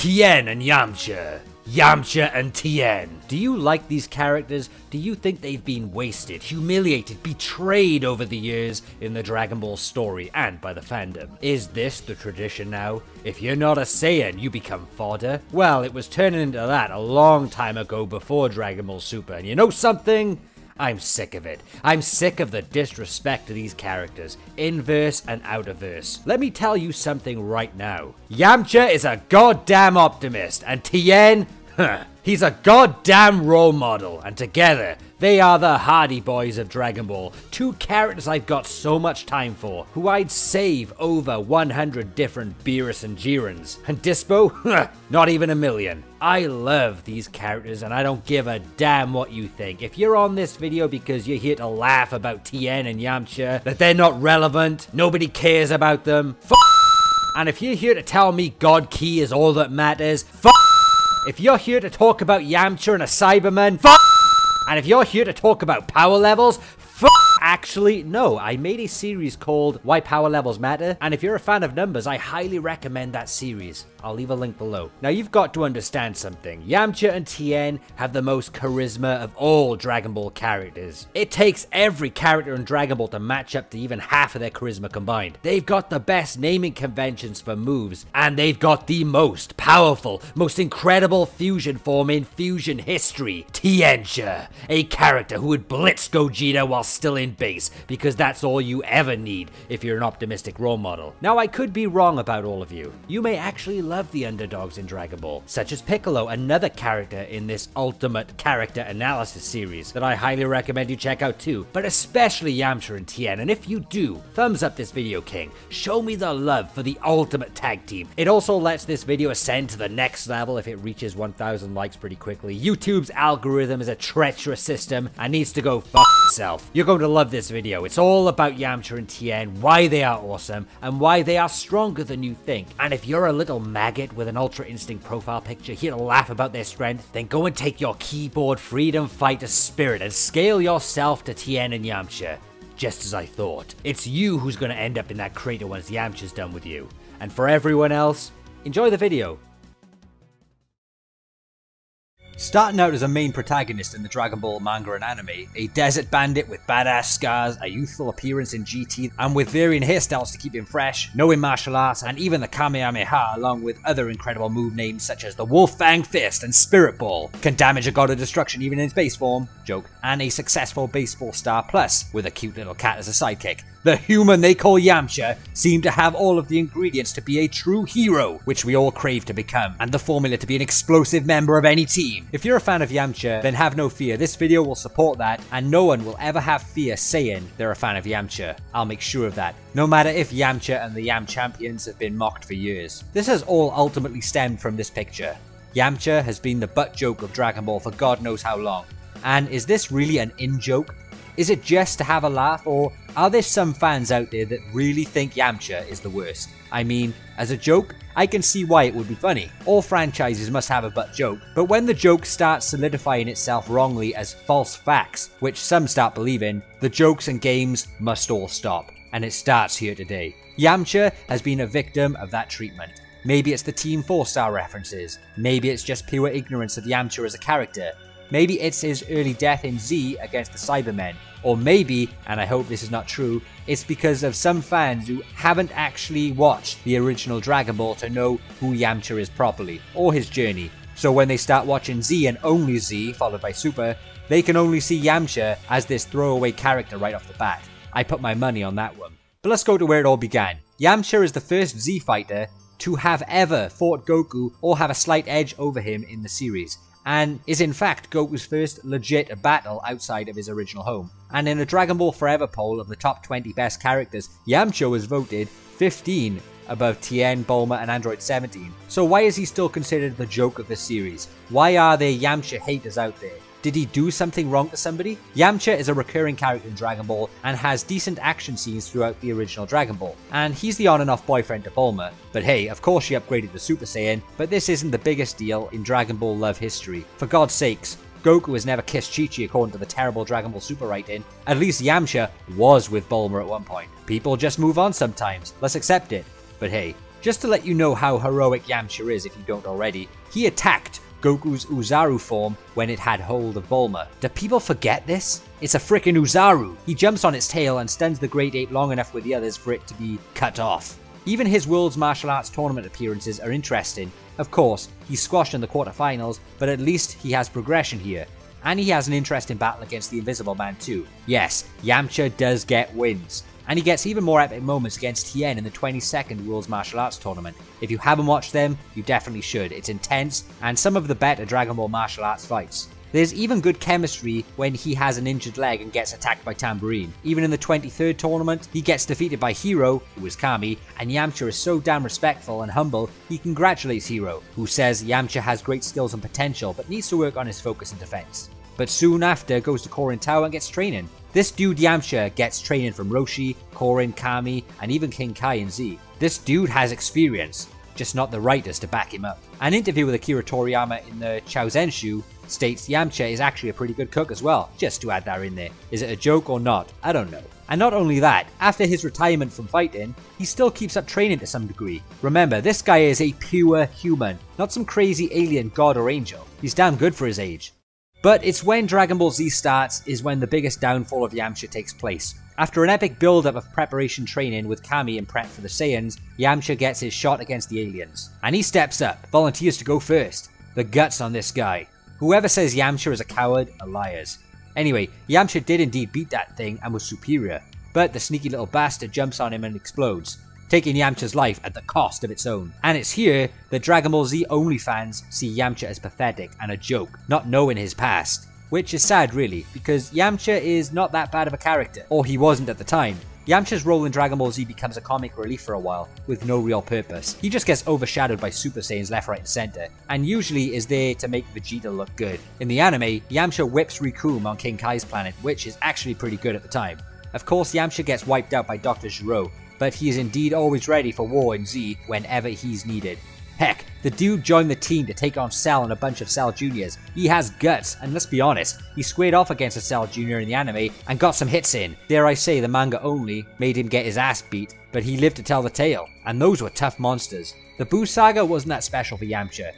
Tien and Yamcha. Yamcha and Tien. Do you like these characters? Do you think they've been wasted, humiliated, betrayed over the years in the Dragon Ball story and by the fandom? Is this the tradition now? If you're not a Saiyan, you become fodder? Well, it was turning into that a long time ago before Dragon Ball Super, and you know something? I'm sick of it. I'm sick of the disrespect to these characters, in verse and out of verse. Let me tell you something right now. Yamcha is a goddamn optimist, and Tien, he's a goddamn role model, and together, they are the Hardy Boys of Dragon Ball, two characters I've got so much time for, who I'd save over 100 different Beerus and Jirans, and Dispo, not even 1,000,000. I love these characters and I don't give a damn what you think. If you're on this video because you're here to laugh about Tien and Yamcha, that they're not relevant, nobody cares about them, and if you're here to tell me God Ki is all that matters, if you're here to talk about Yamcha and a Cyberman, and if you're here to talk about power levels, actually, no, I made a series called Why Power Levels Matter, and if you're a fan of numbers, I highly recommend that series. I'll leave a link below. Now, you've got to understand something. Yamcha and Tien have the most charisma of all Dragon Ball characters. It takes every character in Dragon Ball to match up to even half of their charisma combined. They've got the best naming conventions for moves, and they've got the most powerful, most incredible fusion form in fusion history, Tiencha, a character who would blitz Gogeta while still in base, because that's all you ever need if you're an optimistic role model. Now, I could be wrong about all of you. You may actually love the underdogs in Dragon Ball, such as Piccolo, another character in this ultimate character analysis series that I highly recommend you check out too, but especially Yamcha and Tien. And if you do, thumbs up this video, King. Show me the love for the ultimate tag team. It also lets this video ascend to the next level if it reaches 1,000 likes pretty quickly. YouTube's algorithm is a treacherous system and needs to go fuck itself. You're going to love this video. It's all about Yamcha and Tien, why they are awesome, and why they are stronger than you think. And if you're a little maggot with an Ultra Instinct profile picture here to laugh about their strength, then go and take your keyboard freedom fighter spirit and scale yourself to Tien and Yamcha. Just as I thought. It's you who's going to end up in that crater once Yamcha's done with you. And for everyone else, enjoy the video. Starting out as a main protagonist in the Dragon Ball manga and anime, a desert bandit with badass scars, a youthful appearance in GT, and with varying hairstyles to keep him fresh, knowing martial arts, and even the Kamehameha, along with other incredible move names such as the Wolf Fang Fist and Spirit Ball, can damage a god of destruction even in its base form, joke, and a successful baseball star plus, with a cute little cat as a sidekick. The human they call Yamcha seemed to have all of the ingredients to be a true hero, which we all crave to become, and the formula to be an explosive member of any team. If you're a fan of Yamcha, then have no fear, this video will support that, and no one will ever have fear saying they're a fan of Yamcha. I'll make sure of that, no matter if Yamcha and the Yam Champions have been mocked for years. This has all ultimately stemmed from this picture. Yamcha has been the butt joke of Dragon Ball for God knows how long, and is this really an in-joke? Is it just to have a laugh, or are there some fans out there that really think Yamcha is the worst? I mean, as a joke, I can see why it would be funny. All franchises must have a butt joke, but when the joke starts solidifying itself wrongly as false facts, which some start believing, the jokes and games must all stop. And it starts here today. Yamcha has been a victim of that treatment. Maybe it's the Team 4-star references. Maybe it's just pure ignorance of Yamcha as a character. Maybe it's his early death in Z against the Cybermen. Or maybe, and I hope this is not true, it's because of some fans who haven't actually watched the original Dragon Ball to know who Yamcha is properly, or his journey. So when they start watching Z and only Z, followed by Super, they can only see Yamcha as this throwaway character right off the bat. I put my money on that one. But let's go to where it all began. Yamcha is the first Z fighter to have ever fought Goku or have a slight edge over him in the series, and is in fact Goku's first legit battle outside of his original home. And in a Dragon Ball Forever poll of the top 20 best characters, Yamcha was voted 15 above Tien, Bulma, and Android 17. So why is he still considered the joke of the series? Why are there Yamcha haters out there? Did he do something wrong to somebody? Yamcha is a recurring character in Dragon Ball and has decent action scenes throughout the original Dragon Ball. And he's the on and off boyfriend to Bulma. But hey, of course she upgraded to Super Saiyan, but this isn't the biggest deal in Dragon Ball love history. For God's sakes, Goku has never kissed Chi-Chi according to the terrible Dragon Ball Super writing. At least Yamcha was with Bulma at one point. People just move on sometimes, let's accept it. But hey, Just to let you know how heroic Yamcha is if you don't already, he attacked Goku's Uzaru form when it had hold of Bulma. Do people forget this? It's a frickin' Uzaru! He jumps on its tail and stuns the Great Ape long enough with the others for it to be cut off. Even his World's Martial Arts Tournament appearances are interesting. Of course, he's squashed in the quarterfinals, but at least he has progression here. And he has an interesting battle against the Invisible Man too. Yes, Yamcha does get wins. And he gets even more epic moments against Tien in the 22nd World's Martial Arts Tournament. If you haven't watched them, you definitely should. It's intense, and some of the better Dragon Ball martial arts fights. There's even good chemistry when he has an injured leg and gets attacked by Tambourine. Even in the 23rd tournament, he gets defeated by Hiro, who is Kami, and Yamcha is so damn respectful and humble, he congratulates Hiro, who says Yamcha has great skills and potential, but needs to work on his focus and defense. But soon after goes to Korin Tower and gets training. This dude Yamcha gets training from Roshi, Korin, Kami, and even King Kai and Z. This dude has experience, just not the writers to back him up. An interview with Akira Toriyama in the Chouzenshu states Yamcha is actually a pretty good cook as well, just to add that in there. Is it a joke or not? I don't know. And not only that, after his retirement from fighting, he still keeps up training to some degree. Remember, this guy is a pure human, not some crazy alien god or angel. He's damn good for his age. But it's when Dragon Ball Z starts is when the biggest downfall of Yamcha takes place. After an epic build-up of preparation training with Kami in prep for the Saiyans, Yamcha gets his shot against the aliens. And he steps up, volunteers to go first. The guts on this guy. Whoever says Yamcha is a coward are liars. Anyway, Yamcha did indeed beat that thing and was superior. But the sneaky little bastard jumps on him and explodes, taking Yamcha's life at the cost of its own. And it's here that Dragon Ball Z only fans see Yamcha as pathetic and a joke, not knowing his past. Which is sad really, because Yamcha is not that bad of a character, or he wasn't at the time. Yamcha's role in Dragon Ball Z becomes a comic relief for a while, with no real purpose. He just gets overshadowed by Super Saiyans left, right and center, and usually is there to make Vegeta look good. In the anime, Yamcha whips Rikum on King Kai's planet, which is actually pretty good at the time. Of course, Yamcha gets wiped out by Dr. Gero, but he is indeed always ready for war in Z whenever he's needed. Heck, the dude joined the team to take on Cell and a bunch of Cell Juniors. He has guts, and let's be honest, he squared off against a Cell Junior in the anime and got some hits in. Dare I say the manga only made him get his ass beat, but he lived to tell the tale, and those were tough monsters. The Buu saga wasn't that special for Yamcha.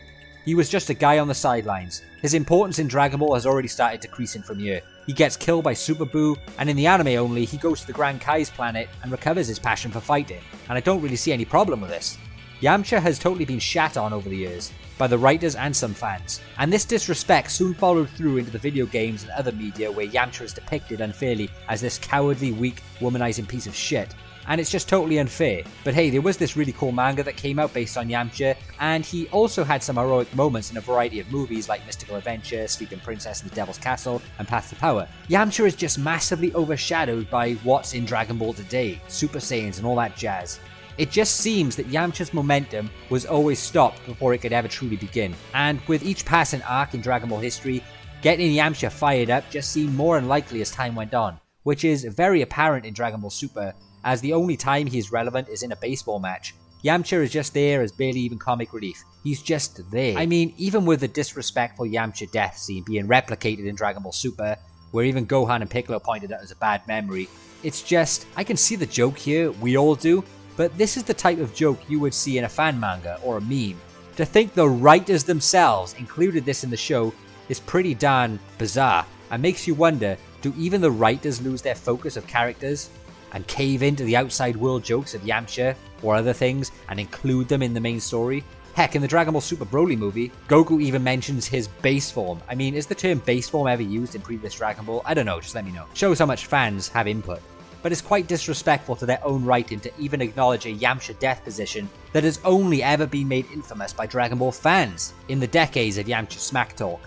He was just a guy on the sidelines. His importance in Dragon Ball has already started decreasing from here. He gets killed by Super Buu, and in the anime only, he goes to the Grand Kai's planet and recovers his passion for fighting, and I don't really see any problem with this. Yamcha has totally been shat on over the years, by the writers and some fans, and this disrespect soon followed through into the video games and other media where Yamcha is depicted unfairly as this cowardly, weak, womanizing piece of shit, and it's just totally unfair. But hey, there was this really cool manga that came out based on Yamcha, and he also had some heroic moments in a variety of movies like Mystical Adventure, Sleeping Princess and the Devil's Castle, and Path to Power. Yamcha is just massively overshadowed by what's in Dragon Ball today, Super Saiyans and all that jazz. It just seems that Yamcha's momentum was always stopped before it could ever truly begin, and with each passing arc in Dragon Ball history, getting Yamcha fired up just seemed more unlikely as time went on, which is very apparent in Dragon Ball Super, as the only time he is relevant is in a baseball match. Yamcha is just there as barely even comic relief. He's just there. I mean, even with the disrespectful Yamcha death scene being replicated in Dragon Ball Super, where even Gohan and Piccolo pointed out as a bad memory, it's just, I can see the joke here, we all do, but this is the type of joke you would see in a fan manga or a meme. To think the writers themselves included this in the show is pretty darn bizarre, and makes you wonder, do even the writers lose their focus of characters and cave into the outside world jokes of Yamcha or other things and include them in the main story? Heck, in the Dragon Ball Super Broly movie, Goku even mentions his base form. I mean, is the term base form ever used in previous Dragon Ball? I don't know, just let me know. Shows how much fans have input. But it's quite disrespectful to their own writing to even acknowledge a Yamcha death position that has only ever been made infamous by Dragon Ball fans in the decades of Yamcha smack talk,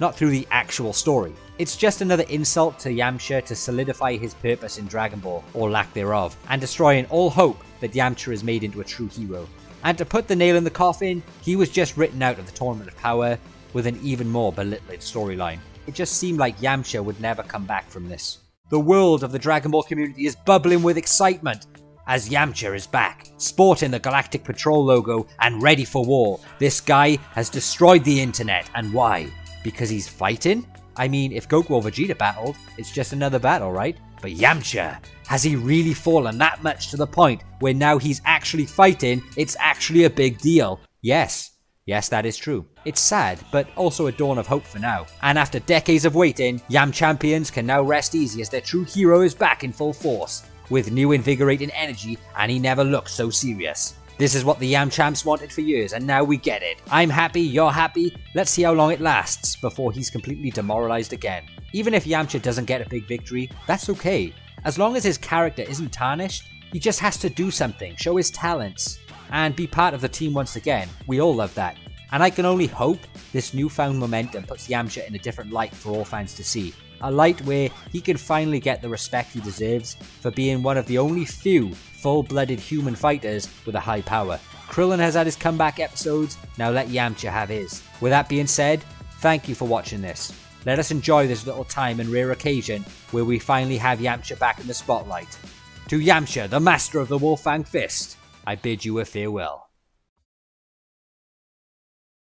not through the actual story. It's just another insult to Yamcha to solidify his purpose in Dragon Ball, or lack thereof, and destroying all hope that Yamcha is made into a true hero. And to put the nail in the coffin, he was just written out of the Tournament of Power with an even more belittling storyline. It just seemed like Yamcha would never come back from this. The world of the Dragon Ball community is bubbling with excitement as Yamcha is back, sporting the Galactic Patrol logo and ready for war. This guy has destroyed the internet, and why? Because he's fighting? I mean, if Goku or Vegeta battled, it's just another battle, right? But Yamcha, has he really fallen that much to the point where now he's actually fighting, it's actually a big deal? Yes, that is true. It's sad, but also a dawn of hope for now. And after decades of waiting, Yam Champions can now rest easy as their true hero is back in full force, with new invigorating energy, and he never looks so serious. This is what the Yam Champs wanted for years, and now we get it. I'm happy, you're happy, let's see how long it lasts before he's completely demoralized again. Even if Yamcha doesn't get a big victory, that's okay. As long as his character isn't tarnished, he just has to do something, show his talents, and be part of the team once again. We all love that. And I can only hope this newfound momentum puts Yamcha in a different light for all fans to see. A light where he can finally get the respect he deserves for being one of the only few full-blooded human fighters with a high power. Krillin has had his comeback episodes, now let Yamcha have his. With that being said, thank you for watching this. Let us enjoy this little time and rare occasion where we finally have Yamcha back in the spotlight. To Yamcha, the master of the Wolf-Fang Fist, I bid you a farewell.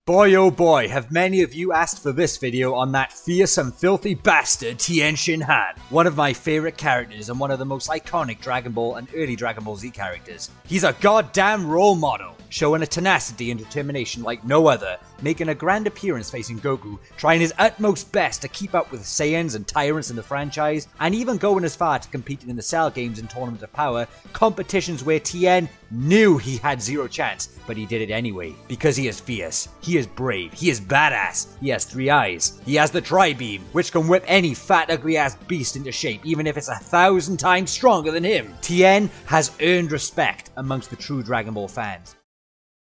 Boy oh boy, have many of you asked for this video on that fearsome filthy bastard Tenshinhan, one of my favourite characters and one of the most iconic Dragon Ball and early Dragon Ball Z characters. He's a goddamn role model, showing a tenacity and determination like no other, making a grand appearance facing Goku, trying his utmost best to keep up with Saiyans and tyrants in the franchise, and even going as far to competing in the Cell Games and Tournament of Power, competitions where Tien knew he had zero chance, but he did it anyway, because he is fierce, he is brave, he is badass, he has 3 eyes, he has the Tri-Beam, which can whip any fat ugly ass beast into shape, even if it's 1,000 times stronger than him. Tien has earned respect amongst the true Dragon Ball fans.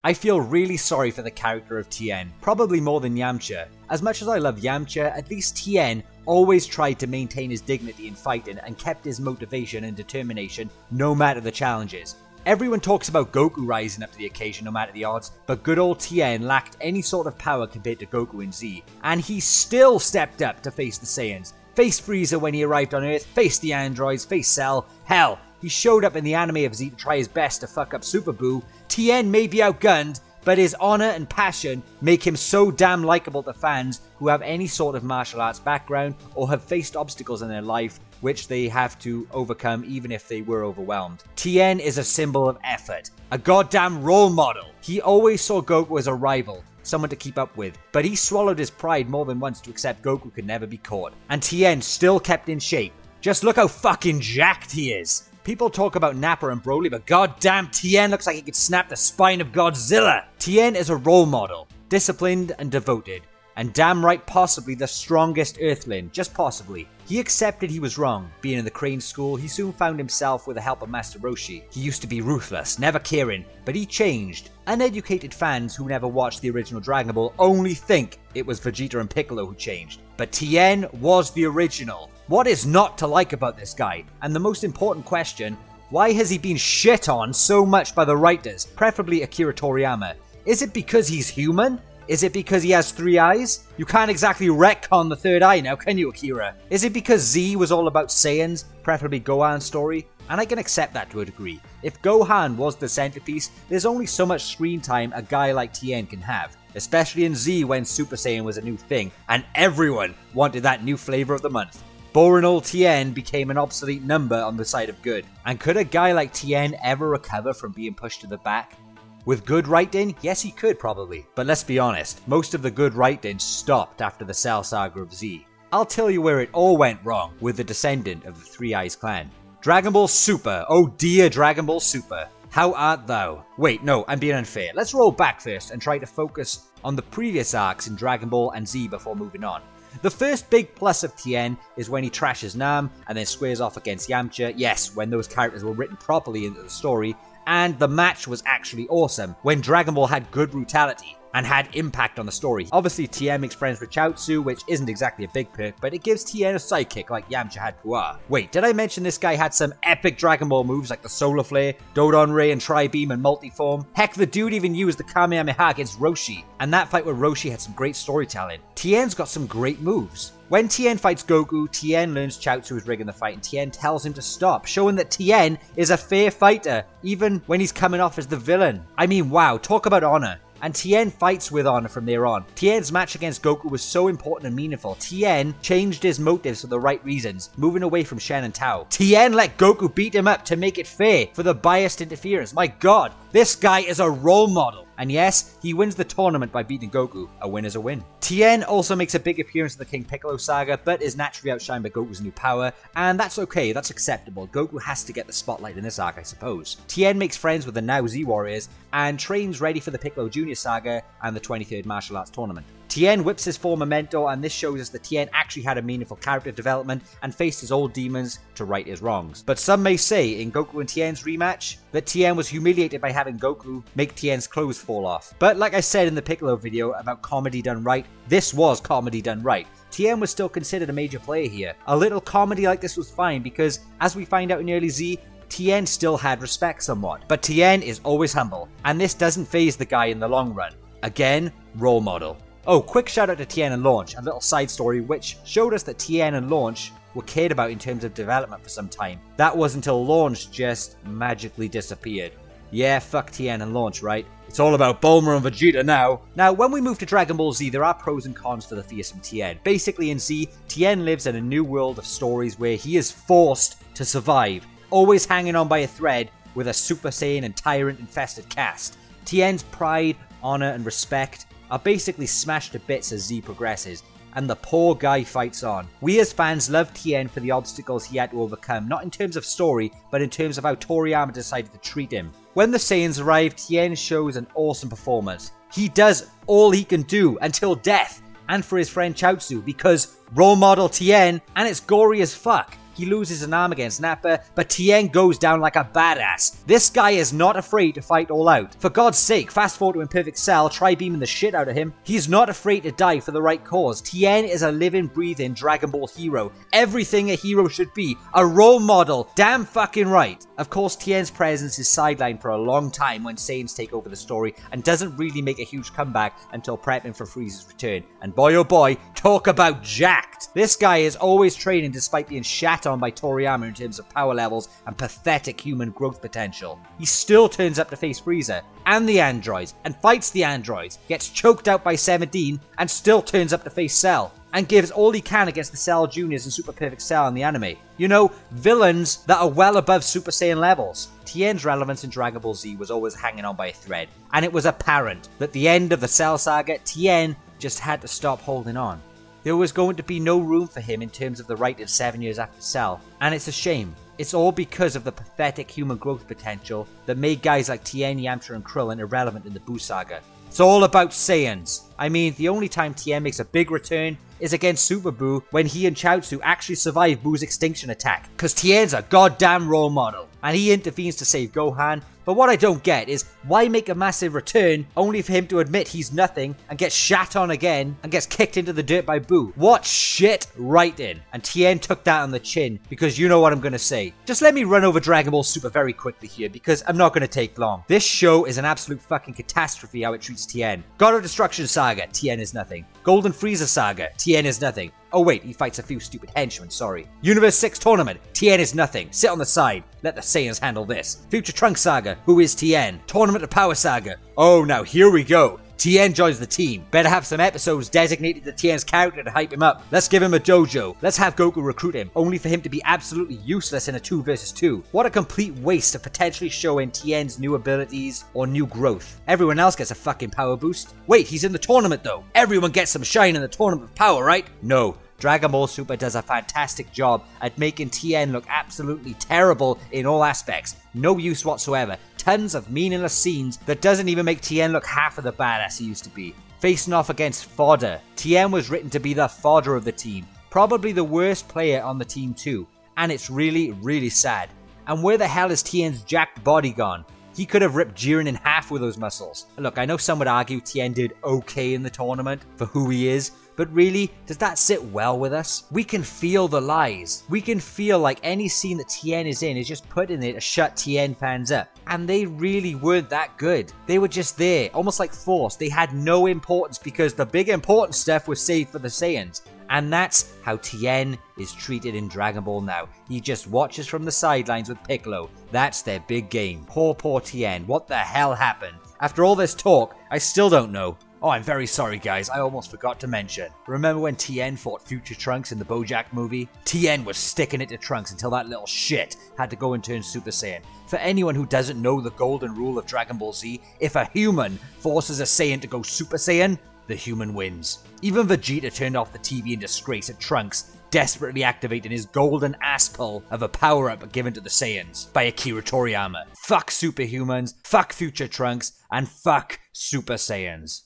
I feel really sorry for the character of Tien, probably more than Yamcha. As much as I love Yamcha, at least Tien always tried to maintain his dignity in fighting and kept his motivation and determination no matter the challenges. Everyone talks about Goku rising up to the occasion no matter the odds, but good old Tien lacked any sort of power compared to Goku and Z, and he still stepped up to face the Saiyans, faced Frieza when he arrived on Earth, faced the androids, faced Cell, hell, he showed up in the anime of Z to try his best to fuck up Super Buu. Tien may be outgunned, but his honor and passion make him so damn likable to fans who have any sort of martial arts background or have faced obstacles in their life which they have to overcome even if they were overwhelmed. Tien is a symbol of effort, a goddamn role model. He always saw Goku as a rival, someone to keep up with, but he swallowed his pride more than once to accept Goku could never be caught. And Tien still kept in shape. Just look how fucking jacked he is. People talk about Nappa and Broly, but goddamn Tien looks like he could snap the spine of Godzilla. Tien is a role model, disciplined and devoted, and damn right possibly the strongest Earthling, just possibly. He accepted he was wrong. Being in the Crane School, he soon found himself with the help of Master Roshi. He used to be ruthless, never caring, but he changed. Uneducated fans who never watched the original Dragon Ball only think it was Vegeta and Piccolo who changed. But Tien was the original. What is not to like about this guy? And the most important question, why has he been shit on so much by the writers, preferably Akira Toriyama? Is it because he's human? Is it because he has 3 eyes? You can't exactly retcon the 3rd eye now, can you, Akira? Is it because Z was all about Saiyans, preferably Gohan's story? And I can accept that to a degree. If Gohan was the centerpiece, there's only so much screen time a guy like Tien can have. Especially in Z when Super Saiyan was a new thing, and everyone wanted that new flavor of the month. Boring old Tien became an obsolete number on the side of good. And could a guy like Tien ever recover from being pushed to the back? With good writing, yes he could probably. But let's be honest, most of the good writing stopped after the Cell Saga of Z. I'll tell you where it all went wrong with the descendant of the Three Eyes clan. Dragon Ball Super, oh dear Dragon Ball Super. How art thou? Wait, no, I'm being unfair. Let's roll back first and try to focus on the previous arcs in Dragon Ball and Z before moving on. The first big plus of Tien is when he trashes Nam and then squares off against Yamcha. Yes, when those characters were written properly into the story, and the match was actually awesome, when Dragon Ball had good brutality and had impact on the story. Obviously, Tien makes friends with Chaozu, which isn't exactly a big perk, but it gives Tien a sidekick like Yamcha had Puar. Wait, did I mention this guy had some epic Dragon Ball moves like the Solar Flare, Dodon Ray and Tri-Beam and Multiform? Heck, the dude even used the Kamehameha against Roshi, and that fight with Roshi had some great storytelling. Tien's got some great moves. When Tien fights Goku, Tien learns Chaozu is rigging the fight and Tien tells him to stop, showing that Tien is a fair fighter, even when he's coming off as the villain. I mean, wow, talk about honor. and Tien fights with honor from there on. Tien's match against Goku was so important and meaningful. Tien changed his motives for the right reasons, moving away from Shen and Tao. Tien let Goku beat him up to make it fair for the biased interference. My god, this guy is a role model. And yes, he wins the tournament by beating Goku. A win is a win. Tien also makes a big appearance in the King Piccolo saga, but is naturally outshined by Goku's new power, and that's okay, that's acceptable. Goku has to get the spotlight in this arc, I suppose. Tien makes friends with the now Z Warriors, and trains ready for the Piccolo Jr. saga and the 23rd Martial Arts Tournament. Tien whips his former mentor, and this shows us that Tien actually had a meaningful character development and faced his old demons to right his wrongs. But some may say, in Goku and Tien's rematch, that Tien was humiliated by having Goku make Tien's clothes fall off. But like I said in the Piccolo video about comedy done right, this was comedy done right. Tien was still considered a major player here. A little comedy like this was fine because, as we find out in early Z, Tien still had respect somewhat. But Tien is always humble, and this doesn't faze the guy in the long run. Again, role model. Oh, quick shout out to Tien and Launch, a little side story which showed us that Tien and Launch were cared about in terms of development for some time. That was until Launch just magically disappeared. Yeah, fuck Tien and Launch, right? It's all about Bulma and Vegeta now. Now, when we move to Dragon Ball Z, there are pros and cons for the fearsome Tien. Basically in Z, Tien lives in a new world of stories where he is forced to survive, always hanging on by a thread with a Super Saiyan and tyrant-infested cast. Tien's pride, honor, and respect are basically smashed to bits as Z progresses, and the poor guy fights on. We as fans love Tien for the obstacles he had to overcome, not in terms of story, but in terms of how Toriyama decided to treat him. When the Saiyans arrive, Tien shows an awesome performance. He does all he can do until death, and for his friend Chaozu, because role model Tien, and it's gory as fuck. He loses an arm against Nappa, but Tien goes down like a badass. This guy is not afraid to fight all out. For God's sake, fast forward to Imperfect Cell, try beaming the shit out of him. He's not afraid to die for the right cause. Tien is a living, breathing Dragon Ball hero. Everything a hero should be. A role model. Damn fucking right. Of course, Tien's presence is sidelined for a long time when Saiyans take over the story, and doesn't really make a huge comeback until prepping for Frieza's return. And boy oh boy, talk about jacked. This guy is always training despite being shat on by Toriyama in terms of power levels and pathetic human growth potential. He still turns up to face Frieza and the androids, and fights the androids, gets choked out by 17, and still turns up to face Cell, and gives all he can against the Cell Juniors and Super Perfect Cell in the anime. You know, villains that are well above Super Saiyan levels. Tien's relevance in Dragon Ball Z was always hanging on by a thread, and it was apparent that at the end of the Cell saga, Tien just had to stop holding on. There was going to be no room for him in terms of the writing 7 years after Cell, and it's a shame. It's all because of the pathetic human growth potential that made guys like Tien, Yamcha, and Krillin irrelevant in the Buu saga. It's all about Saiyans. I mean, the only time Tien makes a big return is against Super Buu when he and Chaozu actually survive Buu's extinction attack, cause Tien's a goddamn role model, and he intervenes to save Gohan. But what I don't get is, why make a massive return only for him to admit he's nothing and get shat on again and gets kicked into the dirt by Buu? What shit writing. And Tien took that on the chin, because you know what I'm gonna say. Just let me run over Dragon Ball Super very quickly here, because I'm not gonna take long. This show is an absolute fucking catastrophe how it treats Tien. God of Destruction saga, Tien is nothing. Golden Frieza saga, Tien is nothing. Oh wait, he fights a few stupid henchmen, sorry. Universe 6 tournament, Tien is nothing. Sit on the side, let the Saiyans handle this. Future Trunks saga, who is Tien? Tournament of Power saga. Oh, now here we go. Tien joins the team. Better have some episodes designated to Tien's character to hype him up. Let's give him a dojo. Let's have Goku recruit him, only for him to be absolutely useless in a 2 vs 2. What a complete waste of potentially showing Tien's new abilities or new growth. Everyone else gets a fucking power boost. Wait, he's in the tournament though. Everyone gets some shine in the tournament of power, right? No. Dragon Ball Super does a fantastic job at making Tien look absolutely terrible in all aspects. No use whatsoever. Tons of meaningless scenes that doesn't even make Tien look half of the badass he used to be. Facing off against fodder. Tien was written to be the fodder of the team. Probably the worst player on the team too. And it's really, really sad. And where the hell is Tien's jacked body gone? He could have ripped Jiren in half with those muscles. Look, I know some would argue Tien did okay in the tournament for who he is, but really, does that sit well with us? We can feel the lies. We can feel like any scene that Tien is in is just put in there to shut Tien fans up. And they really weren't that good. They were just there, almost like forced. They had no importance because the big important stuff was saved for the Saiyans. And that's how Tien is treated in Dragon Ball now. He just watches from the sidelines with Piccolo. That's their big game. Poor Tien. What the hell happened? After all this talk, I still don't know. Oh, I'm very sorry guys, I almost forgot to mention. Remember when Tien fought Future Trunks in the BoJack movie? Tien was sticking it to Trunks until that little shit had to go and turn Super Saiyan. For anyone who doesn't know the golden rule of Dragon Ball Z, if a human forces a Saiyan to go Super Saiyan, the human wins. Even Vegeta turned off the TV in disgrace at Trunks desperately activating his golden ass pull of a power-up given to the Saiyans by Akira Toriyama. Fuck superhumans, fuck Future Trunks, and fuck Super Saiyans.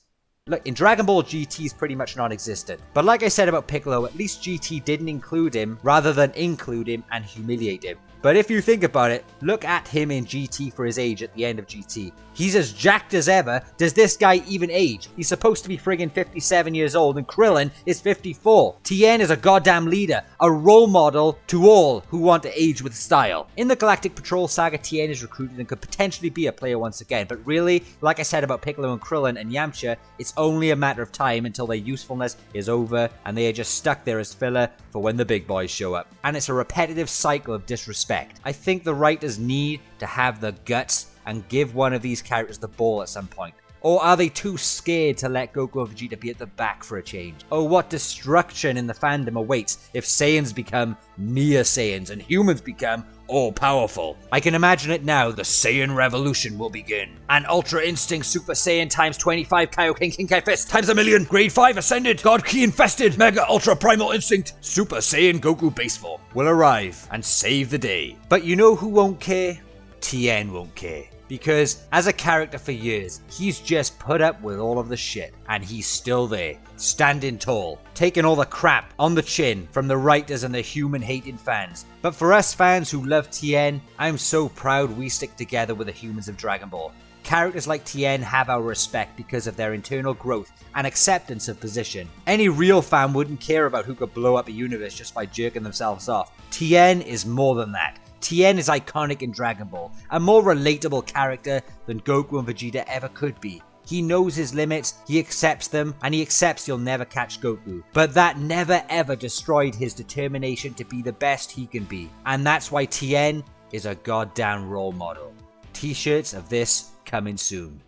Look, in Dragon Ball, GT is pretty much non-existent. But like I said about Piccolo, at least GT didn't include him rather than include him and humiliate him. But if you think about it, look at him in GT for his age at the end of GT. He's as jacked as ever. Does this guy even age? He's supposed to be friggin' 57 years old and Krillin is 54. Tien is a goddamn leader, a role model to all who want to age with style. In the Galactic Patrol saga, Tien is recruited and could potentially be a player once again. But really, like I said about Piccolo and Krillin and Yamcha, it's only a matter of time until their usefulness is over and they are just stuck there as filler for when the big boys show up. And it's a repetitive cycle of disrespect. I think the writers need to have the guts and give one of these characters the ball at some point. Or are they too scared to let Goku and Vegeta be at the back for a change? Oh, what destruction in the fandom awaits if Saiyans become mere Saiyans and humans become all-powerful. I can imagine it now, the Saiyan revolution will begin. An Ultra Instinct Super Saiyan times 25 Kaioken Kinkai Fist times a million, grade 5 Ascended, God Key Infested, Mega Ultra Primal Instinct, Super Saiyan Goku base form will arrive and save the day. But you know who won't care? Tien won't care. Because as a character for years, he's just put up with all of the shit. And he's still there, standing tall, taking all the crap on the chin from the writers and the human-hating fans. But for us fans who love Tien, I'm so proud we stick together with the humans of Dragon Ball. Characters like Tien have our respect because of their internal growth and acceptance of position. Any real fan wouldn't care about who could blow up a universe just by jerking themselves off. Tien is more than that. Tien is iconic in Dragon Ball, a more relatable character than Goku and Vegeta ever could be. He knows his limits, he accepts them, and he accepts he'll never catch Goku. But that never ever destroyed his determination to be the best he can be. And that's why Tien is a goddamn role model. T-shirts of this coming soon.